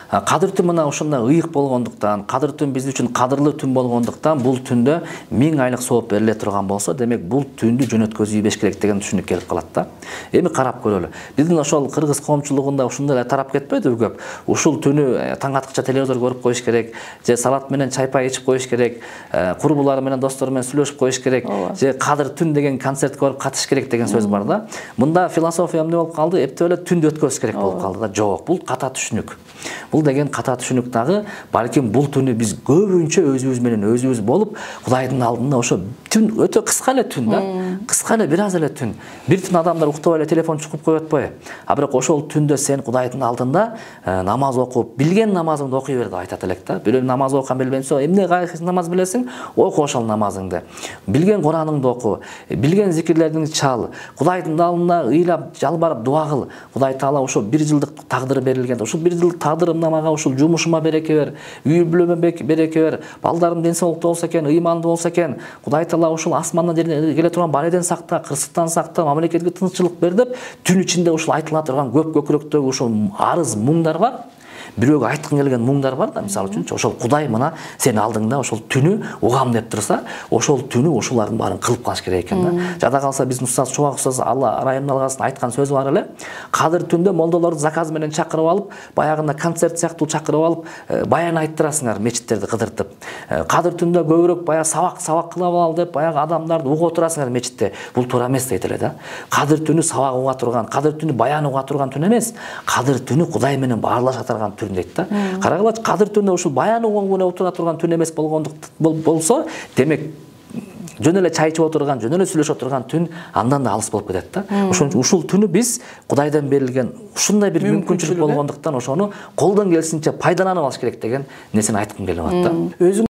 Кадыр түн мына ушундай ыйык болгондуктан, кадыр түн биз үчүн кадырлуу түн болгондуктан, бул түндө 1000 айлык сооп бериле турган болсо, демек бул түндү жөнөткөзүп ийбеш керек деген түшүнүк келип калат да. Эми карап көрөлү. Биздин ошол кыргыз коомчулугунда ушундай тарап кетпейдиби көп? Ушул түнү таң аткыча телевизор көрүп коюш керек, же салат менен чайпай ичип коюш керек, курбулар менен, достор менен сүйлөшүп коюш керек, же кадыр түн деген концерт көрүп катыш керек деген сөз бар да. Мында философия эмне болуп калды? Эптеп эле түндү өткөзүш керек болуп калды да. Жок, бул ката түшүнүк. Бул деген ката түшүнүк дагы, балким бул түнү биз көбүнчө өзүбүз менен өзүбүз болуп, Кудайдын алдында ошо түн өтө кыска эле түн да. Кыска эле бир аз эле түн. Бир түн адамдар уктабай эле телефон чукуп коет атпайбы? А бирок ошол түндө сен Кудайдын алдында намаз окуп, билген намазыңды окуй бер деп айтат элек да. Бирөө намаз окуган билбейсиң, эмне кайсы намаз билесиң? Оку ошол намазыңды. Билген Кураныңды оку, билген зикирлерди чал, Кудайдын алдында ыйлап, жалбарып дуа кыл. Кудай Таала ошо бир жылдык тагдыры берилген. Ошол бир жылдык тагдырымда мага ушул жумушума береке бер, үй бүлөмө береке бер, балдарым ден соолукта болсо экен, ыймандуу болсо экен, Кудай Таала ушул асмандан жерден келе турган баледен сакта, кырсыктан сакта, мамлекетке тынччылык бер деп, түн ичинде ушул айтыла турган көп көкүрөктөгү ушул арыз, муңдар бар. Бирөөгө айткың келген муңдар бар да, мисалы үчүн ошол Кудай мына сен алдыңда ошол түнү угам деп турса, ошол түнү ошолардын баарын кылып калыш керек экен да. Жада калса биздин устаз Чубак устаз Алла ырайымын алгасын айткан сөзү бар эле. Кадыр түндө молдолорду заказ менен чакырып алып, баягында концерт сыяктуу чакырып алып, баян айттырасыңар мечиттерди кыдыртып. Кадыр түндө көбүрөөк баягы сабак кылып алалы деп, баягы адамдарды уга турасыңар мечитте. Бул туура эмес дейт эле да. Кадыр түнү сабак уга турган, кадыр түнү баян уга турган түн эмес. Кадыр түнү Кудай менен баарлаша турган түн дейт да. Карагыла кадыр түнү ушул баян угуна отура турган түн эмес болсо, демек жөн эле чай ичип отурган, жөн эле сүйлөшүп отурган түн андан да алыс болуп кетет да. Ошон үчүн ушул түнү биз Кудайдан берилген ушундай бир мүмкүнчүлүк болгондуктан ошону колдон келсинче пайдаланып алыш керек деген нерсени айткым келип атат да.